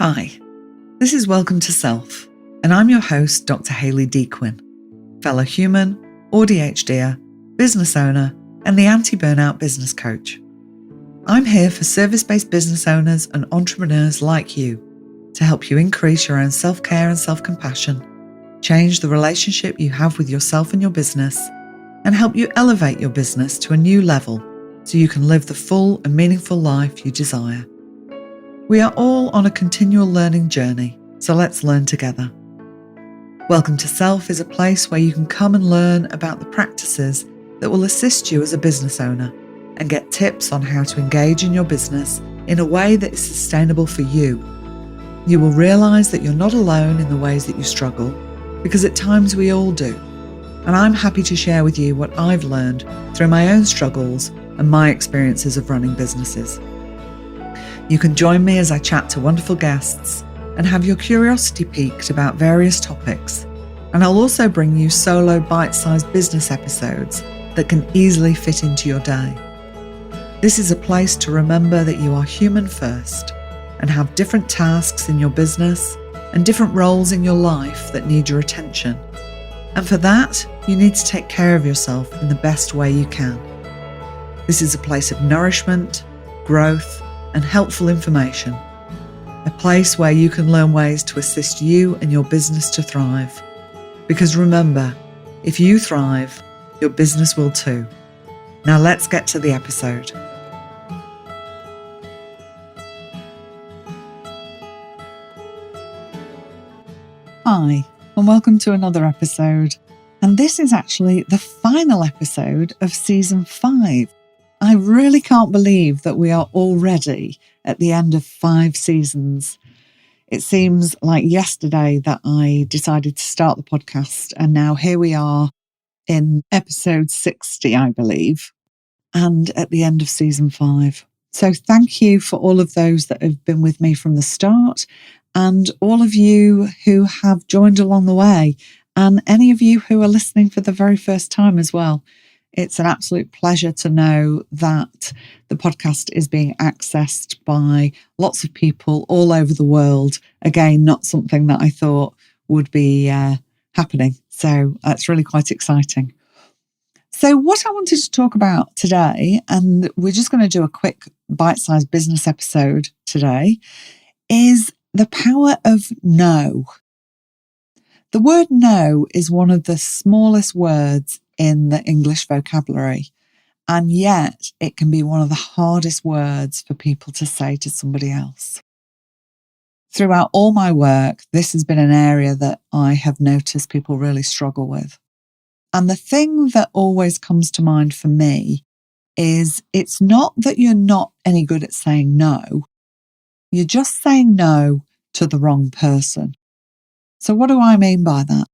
Hi, this is Welcome to Self, and I'm your host, Dr. Hayley Quinn, fellow human, ADHDer, business owner, and the anti-burnout business coach. I'm here for service-based business owners and entrepreneurs like you to help you increase your own self-care and self-compassion, change the relationship you have with yourself and your business, and help you elevate your business to a new level so you can live the full and meaningful life you desire. We are all on a continual learning journey, so let's learn together. Welcome to Self is a place where you can come and learn about the practices that will assist you as a business owner and get tips on how to engage in your business in a way that is sustainable for you. You will realise that you're not alone in the ways that you struggle, because at times we all do. And I'm happy to share with you what I've learned through my own struggles and my experiences of running businesses. You can join me as I chat to wonderful guests and have your curiosity piqued about various topics. And I'll also bring you solo bite-sized business episodes that can easily fit into your day. This is a place to remember that you are human first and have different tasks in your business and different roles in your life that need your attention. And for that, you need to take care of yourself in the best way you can. This is a place of nourishment, growth, and helpful information. A place where you can learn ways to assist you and your business to thrive. Because remember, if you thrive, your business will too. Now let's get to the episode. Hi, and welcome to another episode. And this is actually the final episode of season 5. I really can't believe that we are already at the end of 5 seasons. It seems like yesterday that I decided to start the podcast, and now here we are in episode 60, I believe, and at the end of season 5. So thank you for all of those that have been with me from the start, and all of you who have joined along the way, and any of you who are listening for the very first time as well. It's an absolute pleasure to know that the podcast is being accessed by lots of people all over the world. Again, not something that I thought would be happening. So that's really quite exciting. So what I wanted to talk about today, and we're just going to do a quick bite-sized business episode today, is the power of no. The word no is one of the smallest words in the English vocabulary, and yet it can be one of the hardest words for people to say to somebody else. Throughout all my work, this has been an area that I have noticed people really struggle with. And the thing that always comes to mind for me is it's not that you're not any good at saying no, you're just saying no to the wrong person. So what do I mean by that?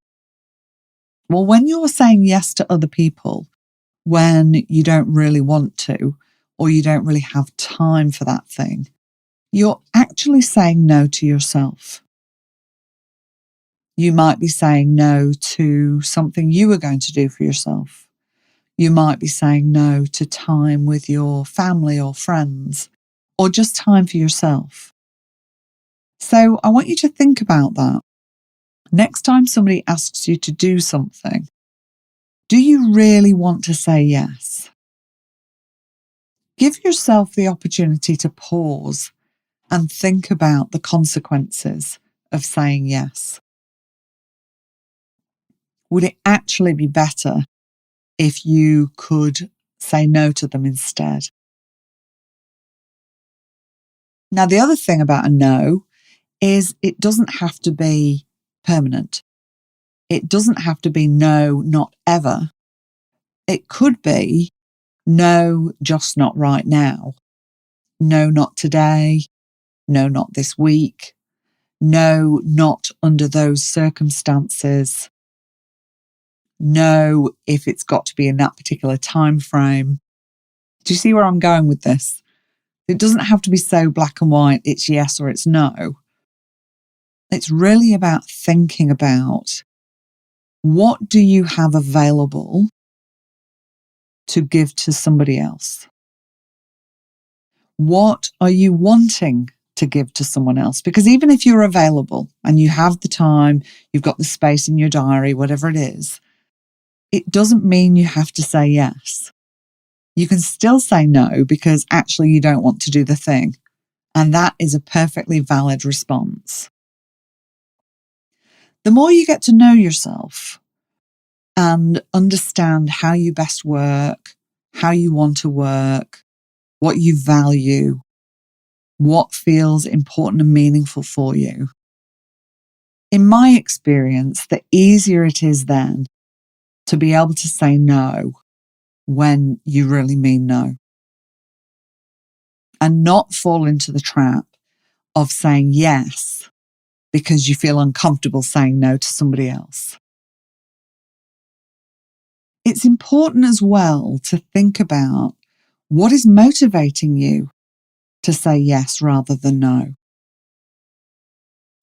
Well, when you're saying yes to other people, when you don't really want to, or you don't really have time for that thing, you're actually saying no to yourself. You might be saying no to something you were going to do for yourself. You might be saying no to time with your family or friends, or just time for yourself. So I want you to think about that. Next time somebody asks you to do something, do you really want to say yes? Give yourself the opportunity to pause and think about the consequences of saying yes. Would it actually be better if you could say no to them instead? Now, the other thing about a no is it doesn't have to be permanent. It doesn't have to be no, not ever. It could be no, just not right now. No, not today. No, not this week. No, not under those circumstances. No, if it's got to be in that particular time frame. Do you see where I'm going with this? It doesn't have to be so black and white, it's yes or it's no. It's really about thinking about what do you have available to give to somebody else? What are you wanting to give to someone else. Because even if you're available and you have the time, you've got the space in your diary, whatever it is, it doesn't mean you have to say yes. You can still say no because actually you don't want to do the thing. And that is a perfectly valid response. The more you get to know yourself and understand how you best work, how you want to work, what you value, what feels important and meaningful for you. In my experience, the easier it is then to be able to say no when you really mean no and not fall into the trap of saying yes because you feel uncomfortable saying no to somebody else. It's important as well to think about what is motivating you to say yes rather than no.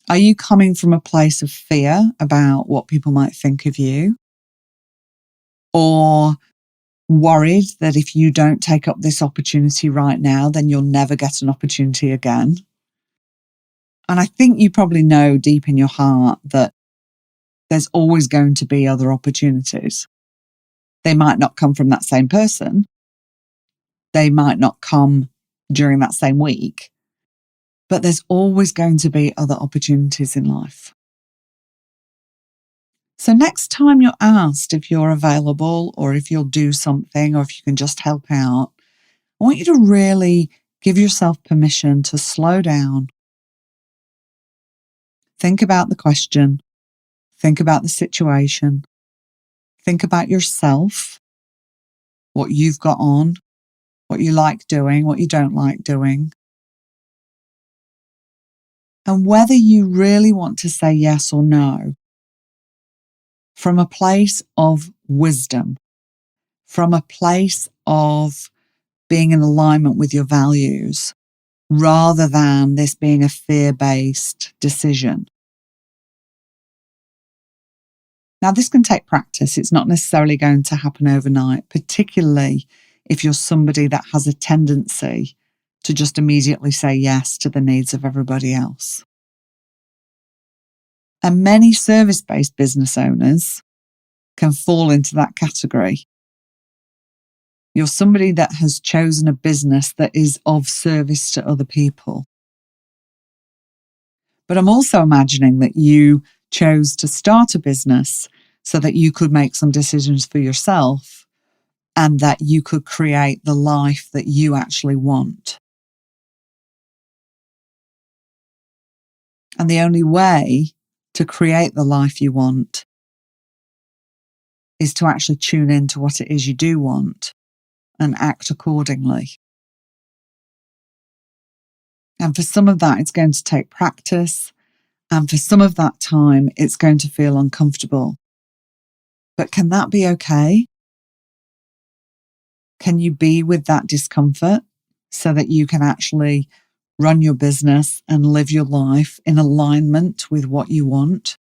Are you coming from a place of fear about what people might think of you? Or worried that if you don't take up this opportunity right now, then you'll never get an opportunity again? And I think you probably know deep in your heart that there's always going to be other opportunities. They might not come from that same person. They might not come during that same week, but there's always going to be other opportunities in life. So next time you're asked if you're available or if you'll do something or if you can just help out, I want you to really give yourself permission to slow down. Think about the question. Think about the situation. Think about yourself, what you've got on, what you like doing, what you don't like doing, and whether you really want to say yes or no from a place of wisdom, from a place of being in alignment with your values, rather than this being a fear-based decision. Now, this can take practice. It's not necessarily going to happen overnight, particularly if you're somebody that has a tendency to just immediately say yes to the needs of everybody else. And many service-based business owners can fall into that category. You're somebody that has chosen a business that is of service to other people. But I'm also imagining that you chose to start a business so that you could make some decisions for yourself and that you could create the life that you actually want. And the only way to create the life you want is to actually tune into what it is you do want and act accordingly. And for some of that, it's going to take practice. And for some of that time, it's going to feel uncomfortable. But can that be okay? Can you be with that discomfort so that you can actually run your business and live your life in alignment with what you want?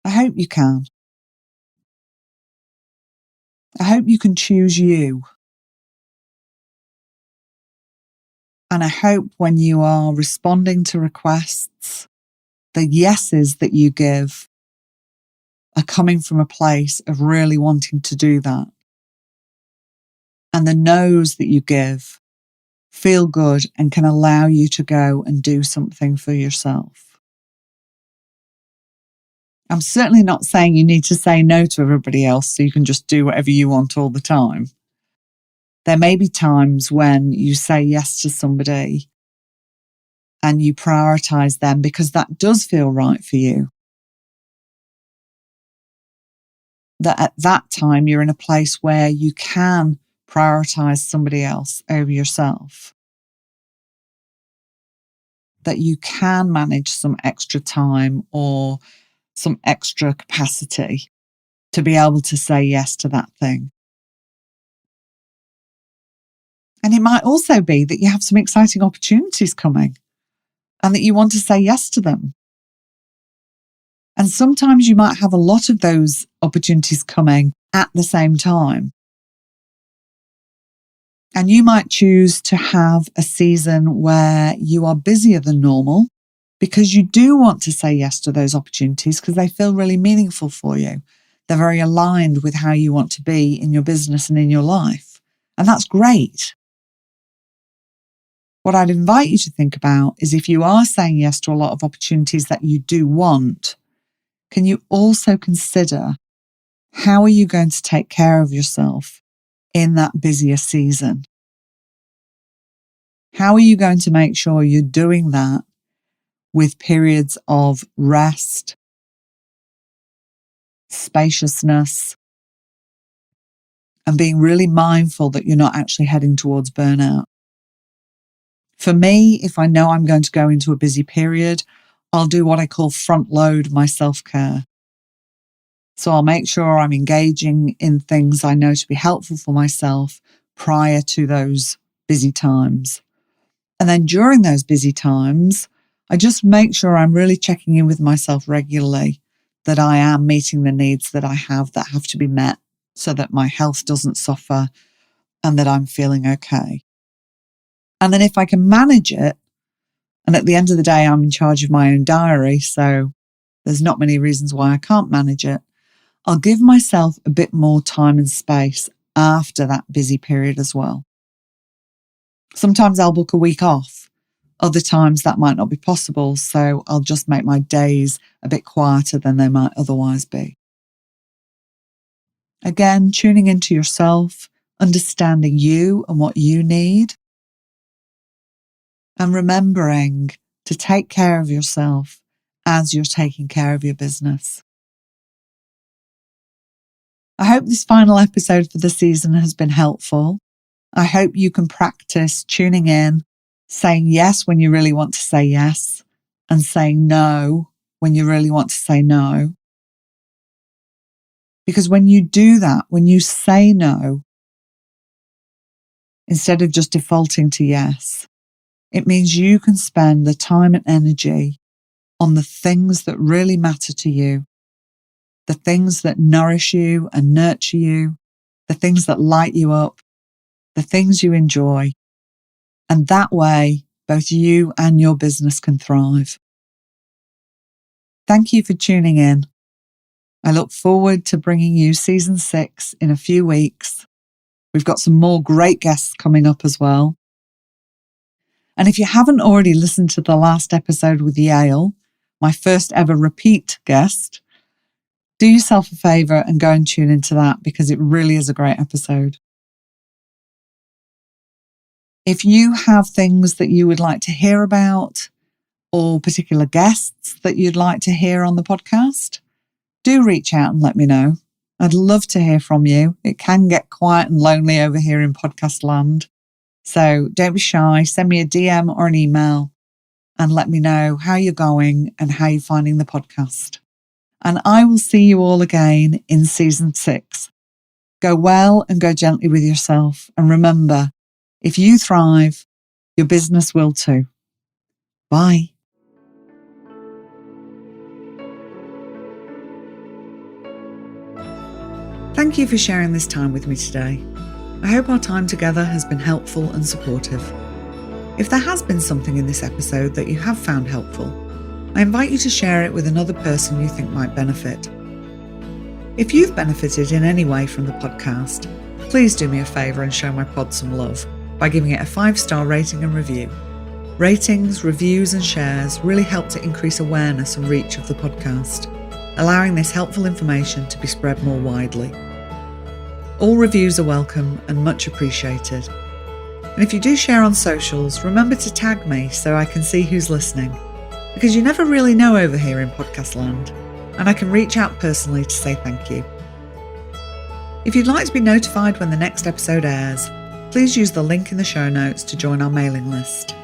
I hope you can. I hope you can choose you. And I hope when you are responding to requests, the yeses that you give are coming from a place of really wanting to do that. And the no's that you give feel good and can allow you to go and do something for yourself. I'm certainly not saying you need to say no to everybody else so you can just do whatever you want all the time. There may be times when you say yes to somebody and you prioritize them because that does feel right for you. That at that time you're in a place where you can prioritize somebody else over yourself. That you can manage some extra time or some extra capacity to be able to say yes to that thing. And it might also be that you have some exciting opportunities coming and that you want to say yes to them. And sometimes you might have a lot of those opportunities coming at the same time. And you might choose to have a season where you are busier than normal because you do want to say yes to those opportunities because they feel really meaningful for you. They're very aligned with how you want to be in your business and in your life. And that's great. What I'd invite you to think about is if you are saying yes to a lot of opportunities that you do want, can you also consider how are you going to take care of yourself in that busier season? How are you going to make sure you're doing that with periods of rest, spaciousness, and being really mindful that you're not actually heading towards burnout? For me, if I know I'm going to go into a busy period, I'll do what I call front load my self-care. So I'll make sure I'm engaging in things I know to be helpful for myself prior to those busy times. And then during those busy times, I just make sure I'm really checking in with myself regularly, that I am meeting the needs that I have that have to be met so that my health doesn't suffer and that I'm feeling okay. And then if I can manage it, and at the end of the day, I'm in charge of my own diary, so there's not many reasons why I can't manage it, I'll give myself a bit more time and space after that busy period as well. Sometimes I'll book a week off. Other times that might not be possible, so I'll just make my days a bit quieter than they might otherwise be. Again, tuning into yourself, understanding you and what you need, and remembering to take care of yourself as you're taking care of your business. I hope this final episode for the season has been helpful. I hope you can practice tuning in, saying yes when you really want to say yes, and saying no when you really want to say no. Because when you do that, when you say no, instead of just defaulting to yes, it means you can spend the time and energy on the things that really matter to you, the things that nourish you and nurture you, the things that light you up, the things you enjoy. And that way, both you and your business can thrive. Thank you for tuning in. I look forward to bringing you season 6 in a few weeks. We've got some more great guests coming up as well. And if you haven't already listened to the last episode with Yale, my first ever repeat guest, do yourself a favour and go and tune into that because it really is a great episode. If you have things that you would like to hear about or particular guests that you'd like to hear on the podcast, do reach out and let me know. I'd love to hear from you. It can get quiet and lonely over here in podcast land. So don't be shy. Send me a DM or an email and let me know how you're going and how you're finding the podcast. And I will see you all again in season 6. Go well and go gently with yourself. And remember, if you thrive, your business will too. Bye. Thank you for sharing this time with me today. I hope our time together has been helpful and supportive. If there has been something in this episode that you have found helpful, I invite you to share it with another person you think might benefit. If you've benefited in any way from the podcast, please do me a favour and show my pod some love by giving it a 5-star rating and review. Ratings, reviews and shares really help to increase awareness and reach of the podcast, allowing this helpful information to be spread more widely. All reviews are welcome and much appreciated. And if you do share on socials, remember to tag me so I can see who's listening, because you never really know over here in podcast land, and I can reach out personally to say thank you. If you'd like to be notified when the next episode airs, please use the link in the show notes to join our mailing list.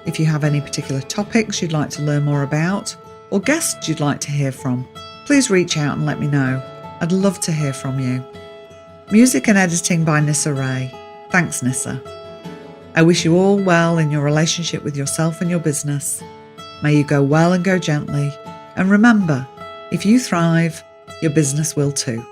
If you have any particular topics you'd like to learn more about, or guests you'd like to hear from, please reach out and let me know. I'd love to hear from you. Music and editing by Nissa Ray. Thanks, Nissa. I wish you all well in your relationship with yourself and your business. May you go well and go gently. And remember, if you thrive, your business will too.